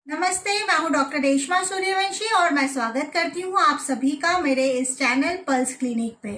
नमस्ते, मैं हूं डॉक्टर रेशमा सूर्यवंशी और मैं स्वागत करती हूं आप सभी का मेरे इस चैनल पल्स क्लिनिक पे।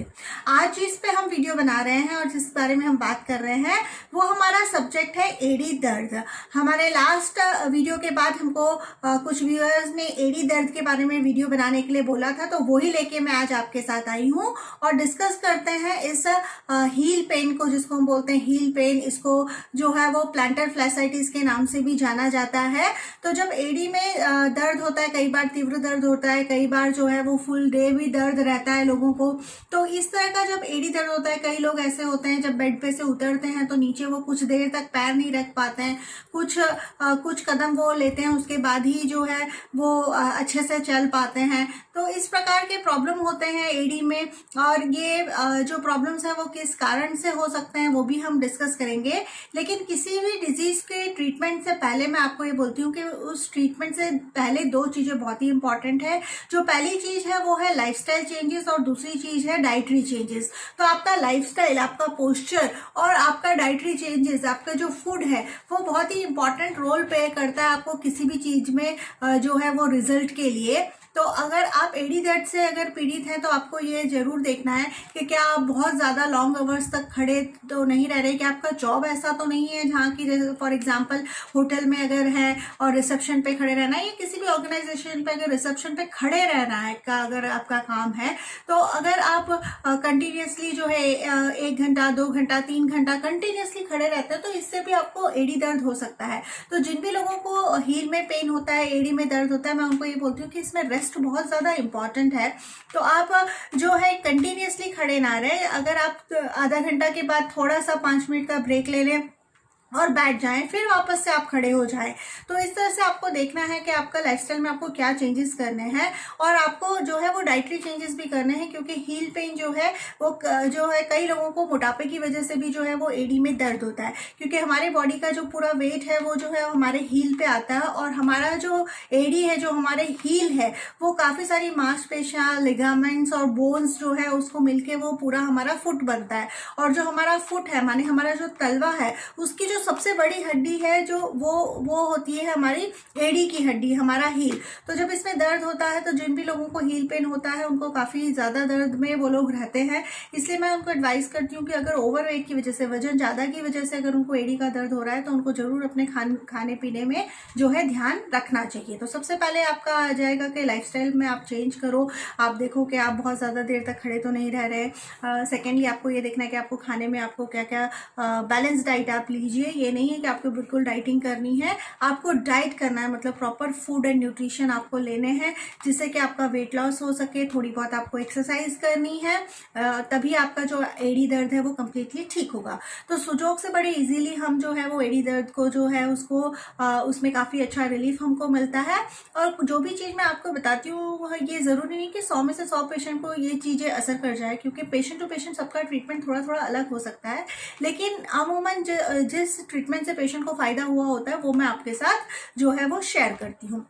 आज जिस पे हम वीडियो बना रहे हैं और जिस बारे में हम बात कर रहे हैं वो हमारा सब्जेक्ट है एड़ी दर्द। हमारे लास्ट वीडियो के बाद हमको कुछ व्यूअर्स ने एड़ी दर्द के बारे में वीडियो बनाने के लिए बोला था, तो वही लेके मैं आज आपके साथ आई हूँ और डिस्कस करते हैं इस हील पेन को, जिसको हम बोलते हैं हील पेन। इसको जो है वो प्लांटर फ्लैसाइटिस के नाम से भी जाना जाता है। तो जब एड़ी में दर्द होता है, कई बार तीव्र दर्द होता है, कई बार जो है वो फुल डे भी दर्द रहता है लोगों को। तो इस तरह का जब एड़ी दर्द होता है, कई लोग ऐसे होते हैं जब बेड पे से उतरते हैं तो नीचे वो कुछ देर तक पैर नहीं रख पाते हैं, कुछ कदम वो लेते हैं उसके बाद ही जो है वो अच्छे से चल पाते हैं। तो इस प्रकार के प्रॉब्लम होते हैं एड़ी में, और ये जो प्रॉब्लम्स है वो किस कारण से हो सकते हैं वो भी हम डिस्कस करेंगे। लेकिन किसी भी डिजीज के ट्रीटमेंट से पहले मैं आपको ये बोलती हूँ कि उस ट्रीटमेंट से पहले दो चीजें बहुत ही इंपॉर्टेंट है। जो पहली चीज है वो है लाइफस्टाइल चेंजेस और दूसरी चीज है डाइटरी चेंजेस। तो आपका लाइफस्टाइल, आपका पोस्चर और आपका डाइटरी चेंजेस, आपका जो फूड है वो बहुत ही इंपॉर्टेंट रोल प्ले करता है आपको किसी भी चीज में जो है वो रिजल्ट के लिए। तो अगर आप एड़ी दर्द से अगर पीड़ित हैं तो आपको ये जरूर देखना है कि क्या आप बहुत ज़्यादा लॉन्ग आवर्स तक खड़े तो नहीं रह रहे, कि आपका जॉब ऐसा तो नहीं है जहाँ की फॉर एग्जांपल होटल में अगर है और रिसेप्शन पे खड़े रहना है, या किसी भी ऑर्गेनाइजेशन पे अगर रिसेप्शन पे खड़े रहना है का अगर आपका काम है, तो अगर आप कंटिन्यूसली जो है 1 घंटा 2 घंटा 3 घंटा कंटिन्यूसली खड़े रहते हैं तो इससे भी आपको एड़ी दर्द हो सकता है। तो जिन भी लोगों को हील में पेन होता है, एड़ी में दर्द होता है, मैं उनको ये बोलती हूँ कि इसमें रेस्ट बहुत ज्यादा इंपॉर्टेंट है। तो आप जो है कंटिन्यूसली खड़े ना रहे, अगर आप आधा घंटा के बाद थोड़ा सा 5 मिनट का ब्रेक ले लें और बैठ जाएं, फिर वापस से आप खड़े हो जाएं। तो इस तरह से आपको देखना है कि आपका लाइफस्टाइल में आपको क्या चेंजेस करने हैं, और आपको जो है वो डाइटरी चेंजेस भी करने हैं, क्योंकि हील पेन जो है वो जो है कई लोगों को मोटापे की वजह से भी जो है वो एड़ी में दर्द होता है, क्योंकि हमारे बॉडी का जो पूरा वेट है वो जो है हमारे हील पे आता है, और हमारा जो एड़ी है, जो हमारे हील है, वो काफी सारी मांसपेशियां, लिगामेंट्स और बोन्स जो है उसको मिलके वो पूरा हमारा फुट बनता है। और जो हमारा फुट है माने हमारा जो तलवा है, उसकी जो सबसे बड़ी हड्डी है जो वो होती है हमारी एड़ी की हड्डी, हमारा हील। तो जब इसमें दर्द होता है तो जिन भी लोगों को हील पेन होता है उनको काफी ज्यादा दर्द में वो लोग रहते हैं। इसलिए मैं उनको एडवाइस करती हूँ कि अगर ओवरवेट की वजह से, वजन ज्यादा की वजह से अगर उनको एड़ी का दर्द हो रहा है तो उनको जरूर अपने खाने पीने में जो है ध्यान रखना चाहिए। तो सबसे पहले आपका आ जाएगा कि लाइफस्टाइल में आप चेंज करो, आप देखो कि आप बहुत ज्यादा देर तक खड़े तो नहीं रह रहे। सेकेंडली आपको ये देखना है कि आपको खाने में आपको क्या क्या बैलेंस डाइट आप लीजिए। ये नहीं है कि आपको बिल्कुल डाइटिंग करनी है, आपको डाइट करना है, मतलब प्रॉपर फूड एंड न्यूट्रिशन आपको लेने हैं जिससे कि आपका वेट लॉस हो सके। थोड़ी बहुत आपको एक्सरसाइज करनी है, तभी आपका जो एड़ी दर्द है वो कम्प्लीटली ठीक होगा। तो सुजोग से बड़े इजीली हम जो है वो एड़ी दर्द को जो है उसको उसमें काफी अच्छा रिलीफ हमको मिलता है। और जो भी चीज मैं आपको बताती हूँ ये जरूरी नहीं कि 100 में से 100 पेशेंट को ये चीजें असर कर जाए, क्योंकि पेशेंट टू पेशेंट सबका ट्रीटमेंट थोड़ा थोड़ा अलग हो सकता है। लेकिन अमूमन जिस ट्रीटमेंट से पेशेंट को फायदा हुआ होता है वो मैं आपके साथ जो है वो शेयर करती हूँ।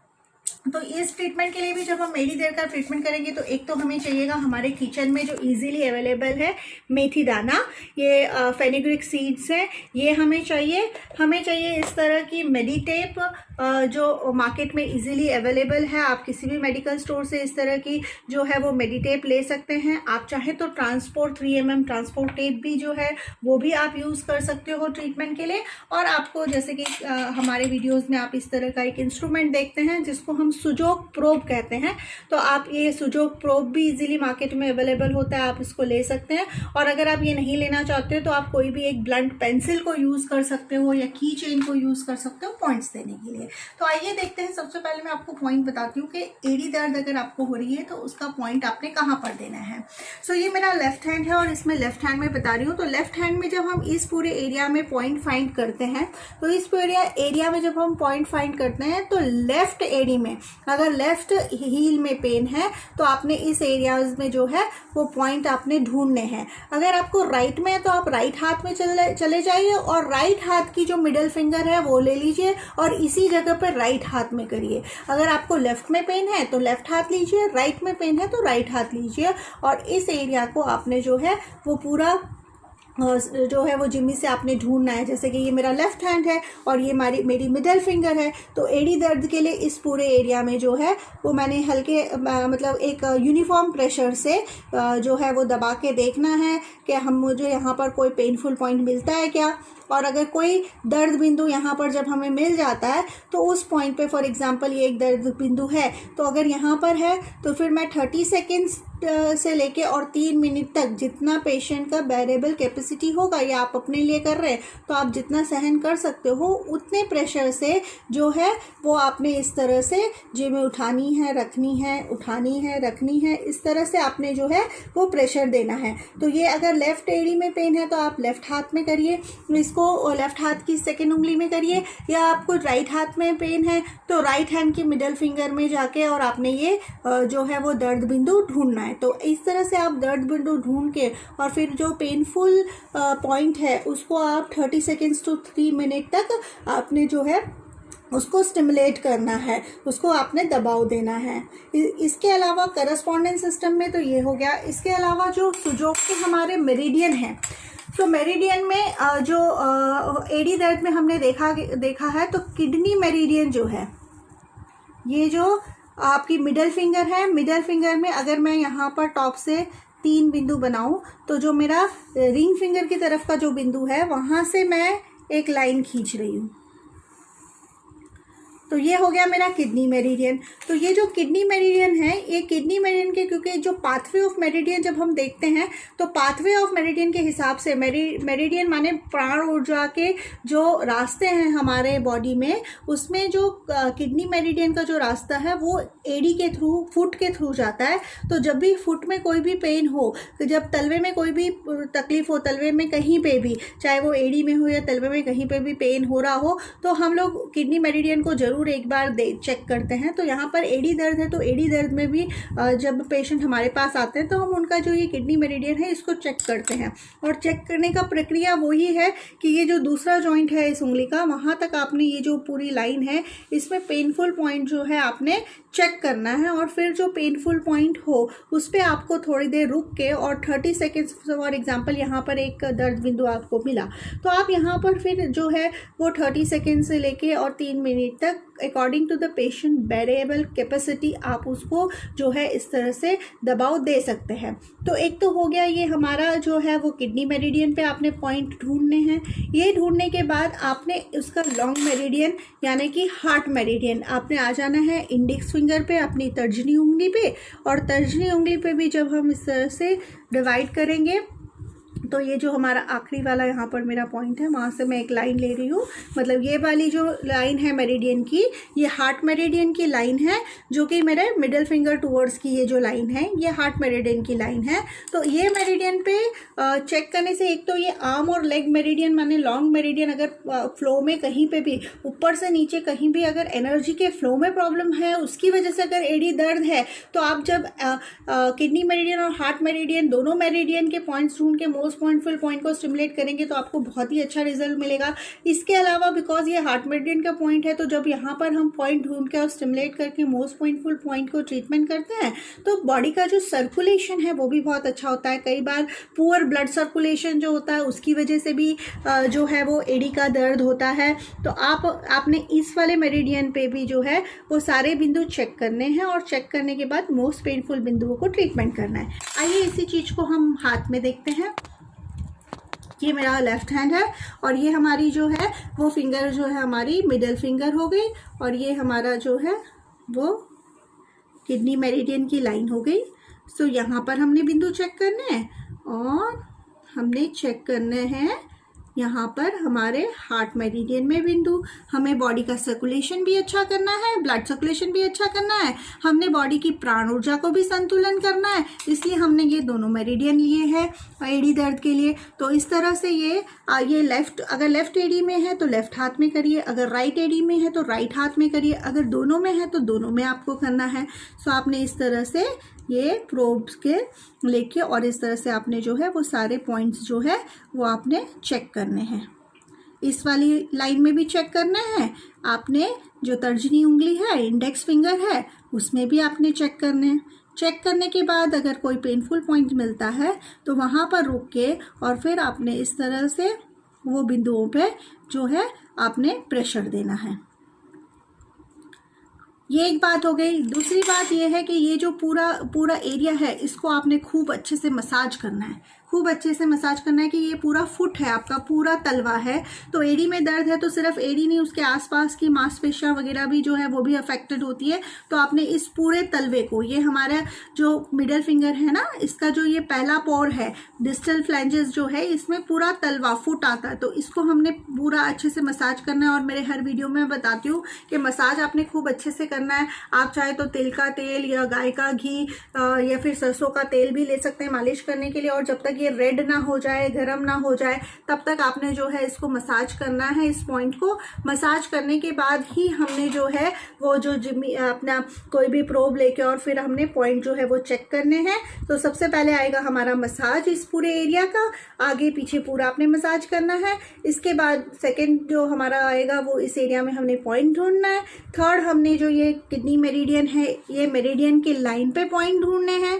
तो इस ट्रीटमेंट के लिए भी जब हम एड़ी दर्द का ट्रीटमेंट करेंगे तो एक तो हमें चाहिएगा हमारे किचन में जो इजीली अवेलेबल है मेथी दाना, ये फेनुग्रीक सीड्स है, ये हमें चाहिए इस तरह की मेडिटेप जो मार्केट में इजीली अवेलेबल है। आप किसी भी मेडिकल स्टोर से इस तरह की जो है वो मेडिटेप ले सकते हैं। आप चाहे तो ट्रांसपोर्ट 3mm ट्रांसपोर्ट टेप भी जो है वो भी आप यूज कर सकते हो ट्रीटमेंट के लिए। और आपको जैसे कि हमारे वीडियोज में आप इस तरह का एक इंस्ट्रूमेंट देखते हैं जिसको हम सुजोग प्रोब कहते हैं, तो आप ये सुजोग प्रोब भी इजीली मार्केट में अवेलेबल होता है, आप इसको ले सकते हैं। और अगर आप ये नहीं लेना चाहते हो तो आप कोई भी एक ब्लंट पेंसिल को यूज कर सकते हो या की चेन को यूज कर सकते हो पॉइंट्स देने के लिए। तो आइए देखते हैं। सबसे पहले मैं आपको पॉइंट बताती हूँ कि एड़ी दर्द अगर आपको हो रही है तो उसका पॉइंट आपने कहाँ पर देना है। सो ये मेरा लेफ्ट हैंड है और इसमें लेफ्ट हैंड में बता रही हूँ। तो लेफ्ट हैंड में जब हम इस पूरे एरिया में पॉइंट फाइंड करते हैं, तो इस पूरे एरिया में जब हम पॉइंट फाइंड करते हैं तो लेफ्ट एड़ी में अगर लेफ्ट हील में पेन है तो आपने इस एरियाज में जो है वो पॉइंट आपने ढूंढने हैं। अगर आपको राइट में है तो आप राइट हाथ में चले जाइए और राइट हाथ की जो मिडिल फिंगर है वो ले लीजिए और इसी जगह पर राइट हाथ में करिए। अगर आपको लेफ्ट में पेन है तो लेफ्ट हाथ लीजिए, राइट में पेन है तो राइट हाथ लीजिए, और इस एरिया को आपने जो है वो पूरा जो है वो जिम्मी से आपने ढूंढना है। जैसे कि ये मेरा लेफ्ट हैंड है और ये मेरी मिडल फिंगर है, तो एड़ी दर्द के लिए इस पूरे एरिया में जो है वो मैंने हल्के मतलब एक यूनिफॉर्म प्रेशर से जो है वो दबा के देखना है कि मुझे यहाँ पर कोई पेनफुल पॉइंट मिलता है क्या। और अगर कोई दर्द बिंदु यहाँ पर जब हमें मिल जाता है तो उस पॉइंट पे, फॉर एग्जांपल ये एक दर्द बिंदु है, तो अगर यहाँ पर है तो फिर मैं 30 सेकेंड्स से लेके और 3 मिनट तक जितना पेशेंट का बेरेबल कैपेसिटी होगा, ये आप अपने लिए कर रहे हैं तो आप जितना सहन कर सकते हो उतने प्रेशर से जो है वो आपने इस तरह से जेब में उठानी है, रखनी है, उठानी है, रखनी है, इस तरह से आपने जो है वो प्रेशर देना है। तो ये अगर लेफ्ट एड़ी में पेन है तो आप लेफ्ट हाथ में करिए, इसको लेफ्ट हाथ की सेकेंड उंगली में करिए, या आपको राइट हाथ में पेन है तो राइट हैंड की मिडल फिंगर में जाके और आपने ये जो है वो दर्द बिंदु ढूंढना है। तो इस तरह से आप दर्द बिंदु ढूंढ के और फिर जो पेनफुल पॉइंट है उसको आप 30 सेकेंड्स टू 3 मिनट तक आपने जो है उसको स्टिमुलेट करना है, उसको आपने दबाव देना है। इसके अलावा करस्पॉन्डेंस सिस्टम में तो ये हो गया। इसके अलावा जो सुजोक के हमारे मेरिडियन हैं, तो मेरिडियन में जो एड़ी दर्द में हमने देखा है तो किडनी मेरिडियन जो है, ये जो आपकी मिडल फिंगर है, मिडल फिंगर में अगर मैं यहाँ पर टॉप से 3 बिंदु बनाऊं तो जो मेरा रिंग फिंगर की तरफ का जो बिंदु है वहाँ से मैं एक लाइन खींच रही हूँ, तो ये हो गया मेरा किडनी मेरिडियन। तो ये जो किडनी मेरिडियन है, ये किडनी मेरिडियन के, क्योंकि जो पाथवे ऑफ मेरिडियन जब हम देखते हैं तो पाथवे ऑफ मेरिडियन के हिसाब से मेरिडियन माने प्राण ऊर्जा के जो रास्ते हैं हमारे बॉडी में, उसमें जो किडनी मेरिडियन का जो रास्ता है वो एडी के थ्रू, फुट के थ्रू जाता है। तो जब भी फुट में कोई भी पेन हो, जब तलवे में कोई भी तकलीफ हो, तलवे में कहीं पे भी, चाहे वो एडी में हो या तलवे में कहीं पे भी पेन हो रहा हो, तो हम लोग किडनी मेरिडियन को जरूर एक बार चेक करते हैं। तो यहाँ पर एडी दर्द है तो एडी दर्द में भी जब पेशेंट हमारे पास आते हैं तो हम उनका जो ये किडनी मेरिडियन है इसको चेक करते हैं। और चेक करने का प्रक्रिया वही है कि ये जो दूसरा जॉइंट है इस उंगली का, वहाँ तक आपने ये जो पूरी लाइन है इसमें पेनफुल पॉइंट जो है आपने चेक करना है। और फिर जो पेनफुल पॉइंट हो उस पर आपको थोड़ी देर रुक के और 30 सेकेंड्स, फॉर एग्जाम्पल यहाँ पर एक दर्द बिंदु आपको मिला तो आप यहाँ पर फिर जो है वो 30 सेकेंड से लेके और 3 मिनट तक according to the patient bearable capacity आप उसको जो है इस तरह से दबाव दे सकते हैं। तो एक तो हो गया ये हमारा जो है वो किडनी मेरिडियन पे आपने पॉइंट ढूंढने हैं। ये ढूंढने के बाद आपने उसका लॉन्ग मेरिडियन यानी कि हार्ट मेरिडियन आपने आ जाना है इंडेक्स फिंगर पे, अपनी तर्जनी उंगली पे। और तर्जनी उंगली पे भी जब हम इस तरह से डिवाइड करेंगे तो ये जो हमारा आखिरी वाला यहाँ पर मेरा पॉइंट है, वहाँ से मैं एक लाइन ले रही हूँ, मतलब ये वाली जो लाइन है मेरिडियन की, ये हार्ट मेरिडियन की लाइन है, जो कि मेरे मिडिल फिंगर टूवर्ड्स की ये जो लाइन है ये हार्ट मेरिडियन की लाइन है। तो ये मेरिडियन पे चेक करने से एक तो ये आर्म और लेग मेरिडियन माने लॉन्ग मेरिडियन, अगर फ्लो में कहीं पे भी ऊपर से नीचे कहीं भी अगर एनर्जी के फ्लो में प्रॉब्लम है, उसकी वजह से अगर एडी दर्द है, तो आप जब किडनी मेरिडियन और हार्ट मेरिडियन दोनों मेरिडियन के पॉइंट्स ढूंढ के मोस्ट पॉइंटफुल पॉइंट को स्टिमुलेट करेंगे तो आपको बहुत ही अच्छा रिजल्ट मिलेगा। इसके अलावा बिकॉज ये हार्ट मेरिडियन का पॉइंट है, तो जब यहाँ पर हम पॉइंट ढूंढ के और स्टिमुलेट करके मोस्ट पॉइंटफुल पॉइंट को ट्रीटमेंट करते हैं तो बॉडी का जो सर्कुलेशन है वो भी बहुत अच्छा होता है। कई बार पुअर ब्लड सर्कुलेशन जो होता है उसकी वजह से भी जो है वो एडी का दर्द होता है। तो आपने इस वाले मेरिडियन पे भी जो है वो सारे बिंदु चेक करने हैं और चेक करने के बाद मोस्ट पेनफुल बिंदुओं को ट्रीटमेंट करना है। आइए इसी चीज को हम हाथ में देखते हैं। ये मेरा लेफ्ट हैंड है और ये हमारी जो है वो फिंगर जो है हमारी मिडिल फिंगर हो गई, और ये हमारा जो है वो किडनी मेरिडियन की लाइन हो गई। सो यहाँ पर हमने बिंदु चेक करने हैं और हमने चेक करने हैं यहाँ पर हमारे हार्ट मेरिडियन में बिंदु। हमें बॉडी का सर्कुलेशन भी अच्छा करना है, ब्लड सर्कुलेशन भी अच्छा करना है, हमने बॉडी की प्राण ऊर्जा को भी संतुलन करना है, इसलिए हमने ये दोनों मेरिडियन लिए हैं एडी दर्द के लिए। तो इस तरह से ये लेफ्ट, अगर लेफ्ट एडी में है तो लेफ्ट हाथ में करिए, अगर राइट एडी में है तो राइट हाथ में करिए, अगर दोनों में है तो दोनों में आपको करना है। सो आपने इस तरह से ये प्रोब्स के लेके और इस तरह से आपने जो है वो सारे पॉइंट्स जो है वो आपने चेक करने हैं। इस वाली लाइन में भी चेक करना है आपने, जो तर्जनी उंगली है इंडेक्स फिंगर है उसमें भी आपने चेक करने हैं। चेक करने के बाद अगर कोई पेनफुल पॉइंट मिलता है तो वहाँ पर रुक के और फिर आपने इस तरह से वो बिंदुओं पे जो है आपने प्रेशर देना है। ये एक बात हो गई। दूसरी बात ये है कि ये जो पूरा एरिया है इसको आपने खूब अच्छे से मसाज करना है, खूब अच्छे से मसाज करना है कि ये पूरा फुट है आपका, पूरा तलवा है। तो एड़ी में दर्द है तो सिर्फ एड़ी नहीं, उसके आसपास की मांसपेशियां वगैरह भी जो है वो भी अफेक्टेड होती है। तो आपने इस पूरे तलवे को, ये हमारा जो मिडल फिंगर है ना, इसका जो ये पहला पोर है, डिस्टल फ्लैंजेस जो है, इसमें पूरा तलवा फुट आता है। तो इसको हमने पूरा अच्छे से मसाज करना है। और मेरे हर वीडियो में बताती हूँ कि मसाज आपने खूब अच्छे से करना है। आप चाहे तो तिल का तेल या गाय का घी या फिर सरसों का तेल भी ले सकते हैं मालिश करने के लिए। और जब तक ये रेड ना हो जाए, गरम ना हो जाए, तब तक आपने जो है इसको मसाज करना है। इस पॉइंट को मसाज करने के बाद ही हमने जो है वो जो अपना कोई भी प्रोब लेके और फिर हमने पॉइंट जो है वो चेक करने हैं। तो सबसे पहले आएगा हमारा मसाज इस पूरे एरिया का, आगे पीछे पूरा आपने मसाज करना है। इसके बाद सेकेंड जो हमारा आएगा वो इस एरिया में हमने पॉइंट ढूंढना है। थर्ड हमने जो ये किडनी मेरिडियन है, ये मेरिडियन की लाइन पे पॉइंट ढूंढने हैं।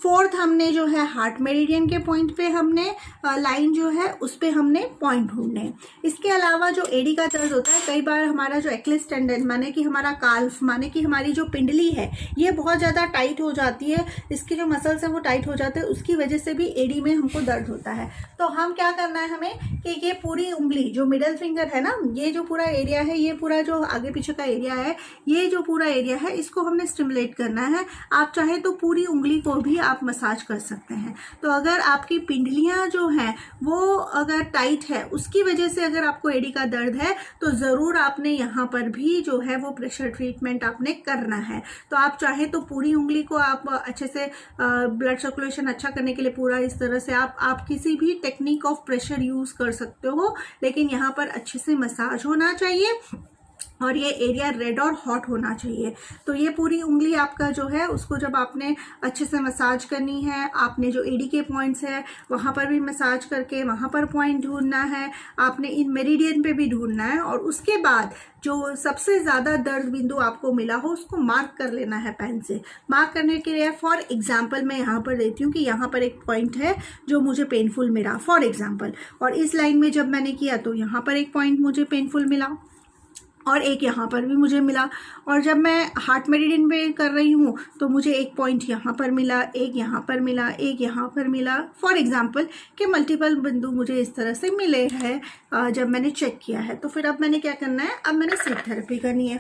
फोर्थ हमने जो है हार्ट मेरिडियन के पॉइंट पे हमने लाइन जो है उस पे हमने पॉइंट ढूंढने हैं। इसके अलावा जो एड़ी का दर्द होता है, कई बार हमारा जो एक्लिस टेंडन माने कि हमारा काल्फ माने कि हमारी जो पिंडली है ये बहुत ज़्यादा टाइट हो जाती है, इसके जो मसल्स हैं वो टाइट हो जाते हैं, उसकी वजह से भी एड़ी में हमको दर्द होता है। तो हम क्या करना है हमें कि ये पूरी उंगली जो मिडल फिंगर है ना, ये जो पूरा एरिया है, ये पूरा जो आगे पीछे का एरिया है, ये जो पूरा एरिया है इसको हमने स्टिमुलेट करना है। आप चाहे तो पूरी उंगली को भी आप मसाज कर सकते हैं। तो अगर आपकी पिंडलियां जो हैं वो अगर टाइट है, उसकी वजह से अगर आपको एड़ी का दर्द है, तो ज़रूर आपने यहाँ पर भी जो है वो प्रेशर ट्रीटमेंट आपने करना है। तो आप चाहे तो पूरी उंगली को आप अच्छे से ब्लड सर्कुलेशन अच्छा करने के लिए पूरा इस तरह से आप किसी भी टेक्निक ऑफ प्रेशर यूज कर सकते हो, लेकिन यहाँ पर अच्छे से मसाज होना चाहिए और ये एरिया रेड और हॉट होना चाहिए। तो ये पूरी उंगली आपका जो है उसको जब आपने अच्छे से मसाज करनी है, आपने जो एडी के पॉइंट्स है वहाँ पर भी मसाज करके वहाँ पर पॉइंट ढूंढना है, आपने इन मेरिडियन पे भी ढूंढना है। और उसके बाद जो सबसे ज़्यादा दर्द बिंदु आपको मिला हो उसको मार्क कर लेना है पेन से। मार्क करने के लिए फॉर एग्जाम्पल मैं यहाँ पर देती हूँ कि यहाँ पर एक पॉइंट है जो मुझे पेनफुल मिला फॉर एग्जाम्पल, और इस लाइन में जब मैंने किया तो यहाँ पर एक पॉइंट मुझे पेनफुल मिला और एक यहाँ पर भी मुझे मिला। और जब मैं हार्ट मेरिडियन पे कर रही हूँ तो मुझे एक पॉइंट यहाँ पर मिला, एक यहाँ पर मिला, एक यहाँ पर मिला। फॉर एग्जांपल कि मल्टीपल बिंदु मुझे इस तरह से मिले हैं जब मैंने चेक किया है। तो फिर अब मैंने क्या करना है, अब मैंने सीट थेरेपी करनी है।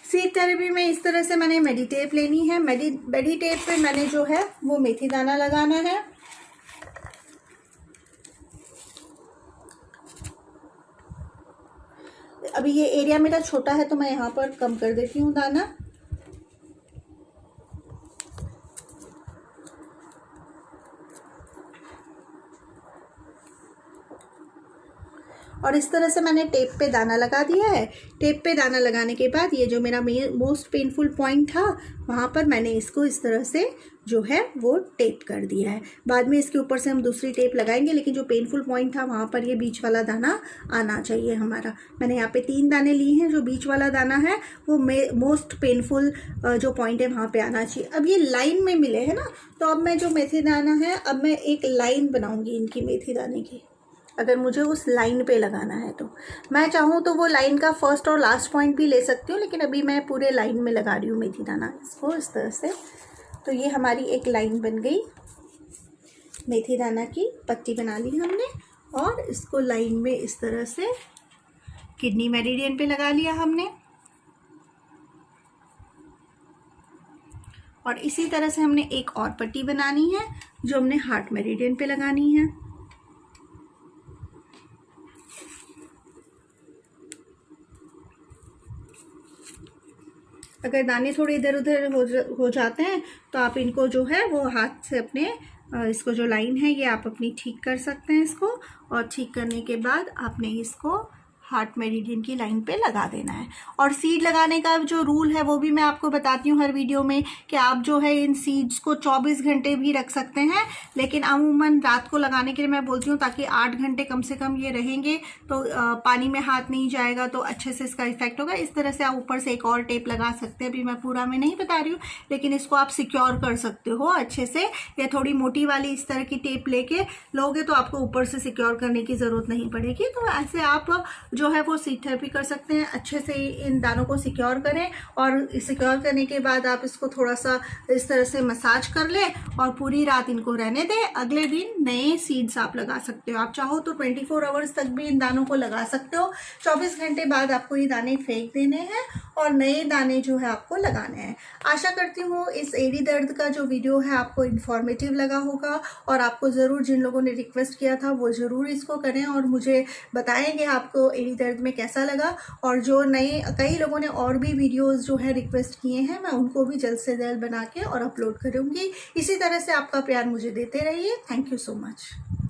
सीट थेरेपी में इस तरह से मैंने मेडिटेप लेनी है। मेडिटेप पे मैंने जो है वो मेथी दाना लगाना है। अभी ये एरिया मेरा छोटा है तो मैं यहाँ पर कम कर देती हूँ दाना। और इस तरह से मैंने टेप पे दाना लगा दिया है। टेप पे दाना लगाने के बाद ये जो मेरा मोस्ट पेनफुल पॉइंट था वहाँ पर मैंने इसको इस तरह से जो है वो टेप कर दिया है। बाद में इसके ऊपर से हम दूसरी टेप लगाएंगे, लेकिन जो पेनफुल पॉइंट था वहाँ पर ये बीच वाला दाना आना चाहिए हमारा। मैंने यहाँ पे 3 दाने लिए हैं। जो बीच वाला दाना है वो मोस्ट पेनफुल जो पॉइंट है वहाँ पे आना चाहिए। अब ये लाइन में मिले हैं ना, तो अब मैं जो मेथी दाना है, अब मैं एक लाइन बनाऊंगी इनकी मेथी दाने की। अगर मुझे उस लाइन पे लगाना है तो मैं चाहूँ तो वो लाइन का फर्स्ट और लास्ट पॉइंट भी ले सकती हूँ, लेकिन अभी मैं पूरे लाइन में लगा रही हूँ मेथी दाना इसको इस तरह से। तो ये हमारी एक लाइन बन गई, मेथी दाना की पत्ती बना ली हमने और इसको लाइन में इस तरह से किडनी मेरिडियन पे लगा लिया हमने। और इसी तरह से हमने एक और पट्टी बनानी है जो हमने हार्ट मेरिडियन पे लगानी है। अगर दाने थोड़े इधर उधर हो जाते हैं तो आप इनको जो है वो हाथ से अपने इसको जो लाइन है ये आप अपनी ठीक कर सकते हैं इसको। और ठीक करने के बाद आपने इसको हार्ट मेरिडियन की लाइन पे लगा देना है। और सीड लगाने का जो रूल है वो भी मैं आपको बताती हूँ हर वीडियो में कि आप जो है इन सीड्स को 24 घंटे भी रख सकते हैं, लेकिन अमूमन रात को लगाने के लिए मैं बोलती हूँ ताकि 8 घंटे कम से कम ये रहेंगे तो पानी में हाथ नहीं जाएगा तो अच्छे से इसका इफेक्ट होगा। इस तरह से आप ऊपर से एक और टेप लगा सकते हैं, अभी मैं पूरा में नहीं बता रही हूँ, लेकिन इसको आप सिक्योर कर सकते हो अच्छे से। या थोड़ी मोटी वाली इस तरह की टेप लेके लोगे तो आपको ऊपर से सिक्योर करने की ज़रूरत नहीं पड़ेगी। तो ऐसे आप जो है वो सीड थेरेपी कर सकते हैं। अच्छे से इन दानों को सिक्योर करें और सिक्योर करने के बाद आप इसको थोड़ा सा इस तरह से मसाज कर लें और पूरी रात इनको रहने दें। अगले दिन नए सीड्स आप लगा सकते हो। आप चाहो तो 24 आवर्स तक भी इन दानों को लगा सकते हो। 24 घंटे बाद आपको ये दाने फेंक देने हैं और नए दाने जो है आपको लगाने हैं। आशा करती हूँ इस एड़ी दर्द का जो वीडियो है आपको इन्फॉर्मेटिव लगा होगा और आपको ज़रूर, जिन लोगों ने रिक्वेस्ट किया था वो ज़रूर इसको करें और मुझे बताएं कि आपको एड़ी दर्द में कैसा लगा। और जो नए कई लोगों ने और भी वीडियोस जो है रिक्वेस्ट किए हैं, मैं उनको भी जल्द से जल्द बना के और अपलोड करूँगी। इसी तरह से आपका प्यार मुझे देते रहिए। Thank you so much.